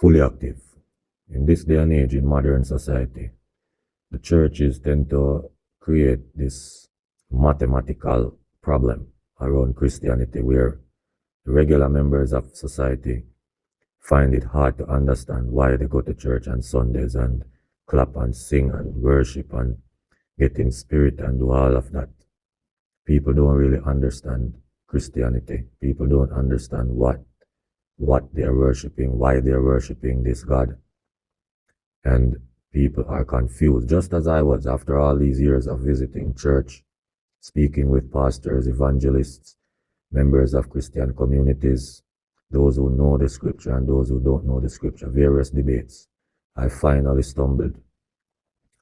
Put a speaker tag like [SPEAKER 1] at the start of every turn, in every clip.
[SPEAKER 1] fully active. In this day and age, in modern society, the churches tend to create this mathematical problem around Christianity where the regular members of society find it hard to understand why they go to church on Sundays and clap and sing and worship and get in spirit and do all of that. People don't really understand Christianity. People don't understand what they're worshiping, why they're worshiping this God. And people are confused, just as I was after all these years of visiting church, speaking with pastors, evangelists, members of Christian communities, those who know the scripture and those who don't know the scripture, various debates. I finally stumbled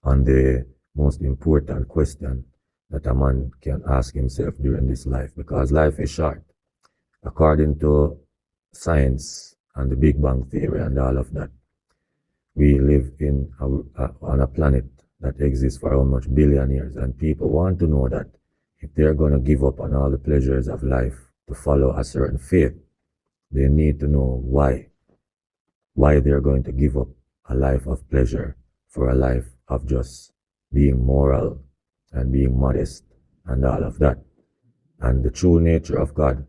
[SPEAKER 1] on the most important question that a man can ask himself during this life, because life is short. According to science and the Big Bang Theory and all of that, we live on a planet that exists for how much billion years, and people want to know that if they're going to give up on all the pleasures of life to follow a certain faith, they need to know why they're going to give up a life of pleasure for a life of just being moral and being modest and all of that. And the true nature of God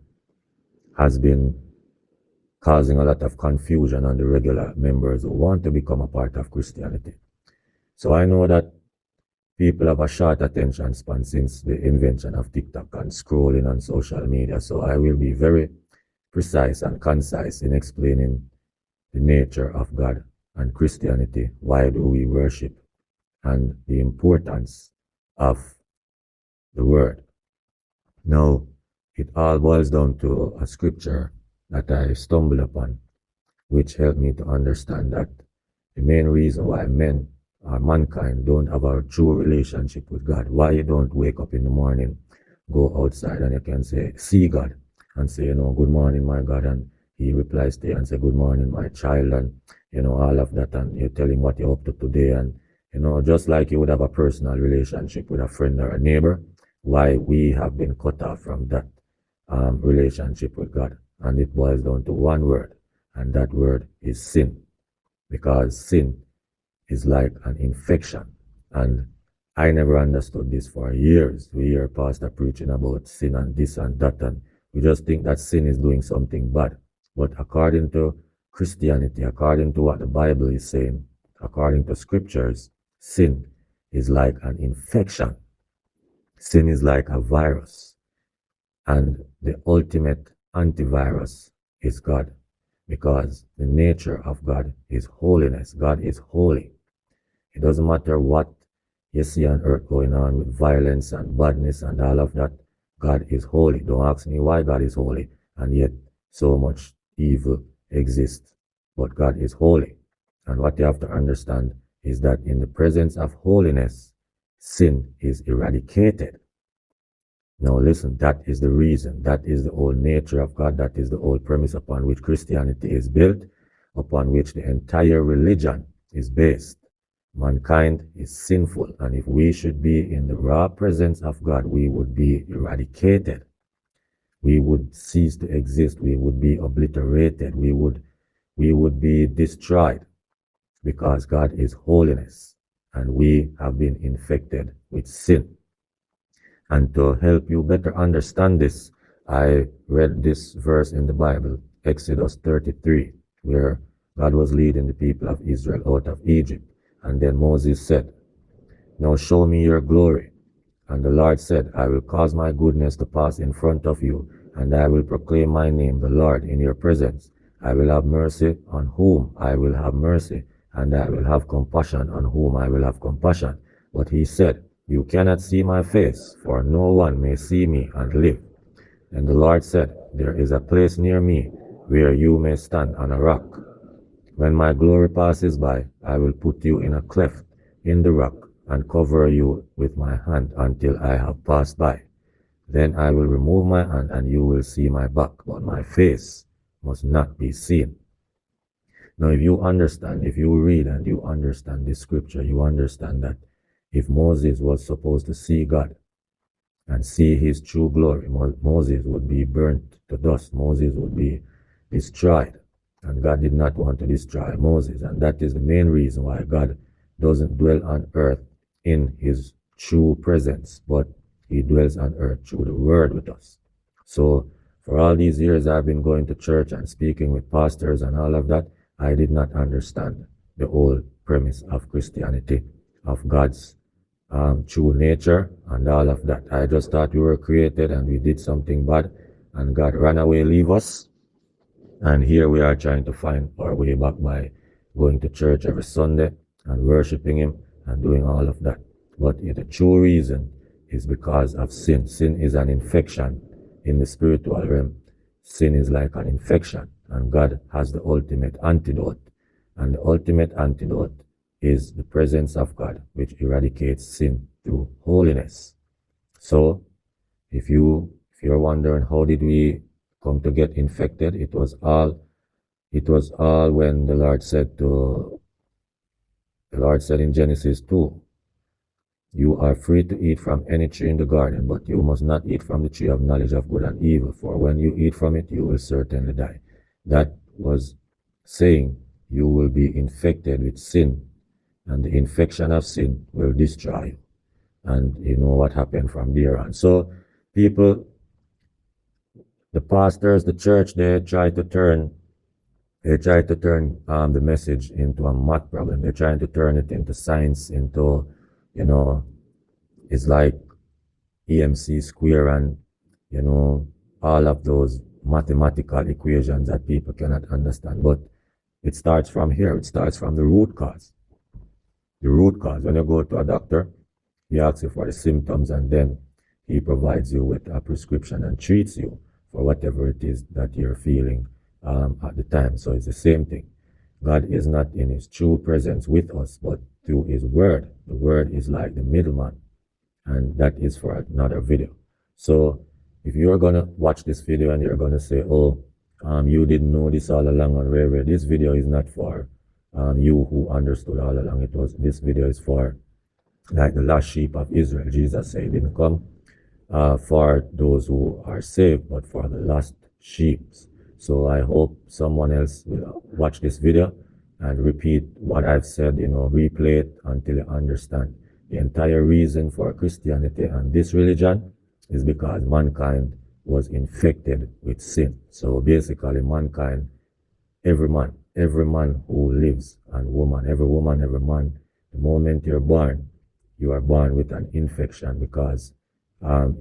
[SPEAKER 1] has been causing a lot of confusion on the regular members who want to become a part of Christianity. So I know that people have a short attention span since the invention of TikTok and scrolling on social media. So I will be very precise and concise in explaining the nature of God and Christianity. Why do we worship? And the importance of the word. Now, it all boils down to a scripture that I stumbled upon, which helped me to understand that the main reason why men or mankind don't have a true relationship with God, why you don't wake up in the morning, go outside and you can say, see God, and say, good morning, my God, and he replies to you and say, good morning, my child, and, all of that, and you tell him what you're up to today, and, just like you would have a personal relationship with a friend or a neighbor, why we have been cut off from that relationship with God. And it boils down to one word, and that word is sin, because sin is like an infection. And I never understood this for years. We hear pastor preaching about sin and this and that, and we just think that sin is doing something bad. But according to Christianity, according to what the Bible is saying, according to scriptures, sin is like an infection. Sin is like a virus. And the ultimate antivirus is God, because the nature of God is holiness. God is holy. It doesn't matter what you see on earth going on with violence and badness and all of that. God is holy. Don't ask me why God is holy, and yet so much evil exists. But God is holy. And what you have to understand is that in the presence of holiness, sin is eradicated. Now listen, that is the reason, that is the whole nature of God, that is the whole premise upon which Christianity is built, upon which the entire religion is based. Mankind is sinful, and if we should be in the raw presence of God, we would be eradicated. We would cease to exist. We would be obliterated. We would be destroyed, because God is holiness, and we have been infected with sin. And to help you better understand this, I read this verse in the Bible, Exodus 33, where God was leading the people of Israel out of Egypt. And then Moses said, now show me your glory. And the Lord said, I will cause my goodness to pass in front of you, and I will proclaim my name, the Lord, in your presence. I will have mercy on whom I will have mercy, and I will have compassion on whom I will have compassion. But he said, you cannot see my face, for no one may see me and live. And the Lord said, there is a place near me where you may stand on a rock. When my glory passes by, I will put you in a cleft in the rock and cover you with my hand until I have passed by. Then I will remove my hand and you will see my back, but my face must not be seen. Now, if you understand, if you read and you understand this scripture, you understand that if Moses was supposed to see God and see his true glory, Moses would be burnt to dust. Moses would be destroyed. And God did not want to destroy Moses. And that is the main reason why God doesn't dwell on earth in his true presence, but he dwells on earth through the word with us. So for all these years I've been going to church and speaking with pastors and all of that, I did not understand the whole premise of Christianity, of God's true nature and all of that. I just thought we were created and we did something bad and God ran away, leave us. And here we are trying to find our way back by going to church every Sunday and worshiping him and doing all of that. But the true reason is because of sin. Sin is an infection in the spiritual realm. Sin is like an infection, and God has the ultimate antidote. And the ultimate antidote is the presence of God, which eradicates sin through holiness. So if you're wondering how did we come to get infected, it was all when the Lord said in Genesis 2, you are free to eat from any tree in the garden, but you must not eat from the tree of knowledge of good and evil, for when you eat from it, you will certainly die. That was saying you will be infected with sin, and the infection of sin will destroy you. And you know what happened from there on. So people, the pastors, the church, they try to turn the message into a math problem. They're trying to turn it into science, into, it's like EMC square and, all of those mathematical equations that people cannot understand. But it starts from here. It starts from the root cause. The root cause. When you go to a doctor, he asks you for the symptoms and then he provides you with a prescription and treats you for whatever it is that you're feeling at the time. So it's the same thing. God is not in his true presence with us, but through his word. The word is like the middleman. And that is for another video. So if you're going to watch this video and you're going to say, oh, you didn't know this all along on Rare, this video is not for you who understood all along. This video is for like the lost sheep of Israel. Jesus said he didn't come for those who are saved, but for the lost sheep. So I hope someone else will watch this video and repeat what I've said, replay it until you understand. The entire reason for Christianity and this religion is because mankind was infected with sin. So basically mankind, every man who lives and every woman, every man, the moment you're born, you are born with an infection because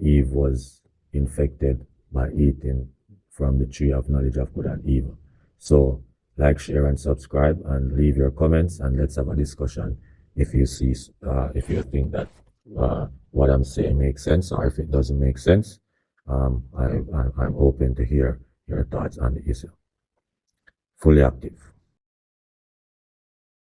[SPEAKER 1] Eve was infected by eating from the tree of knowledge of good and evil. So like, share and subscribe and leave your comments and let's have a discussion if you think that what I'm saying makes sense, or if it doesn't make sense. I'm open to hear your thoughts on the issue. Fully active.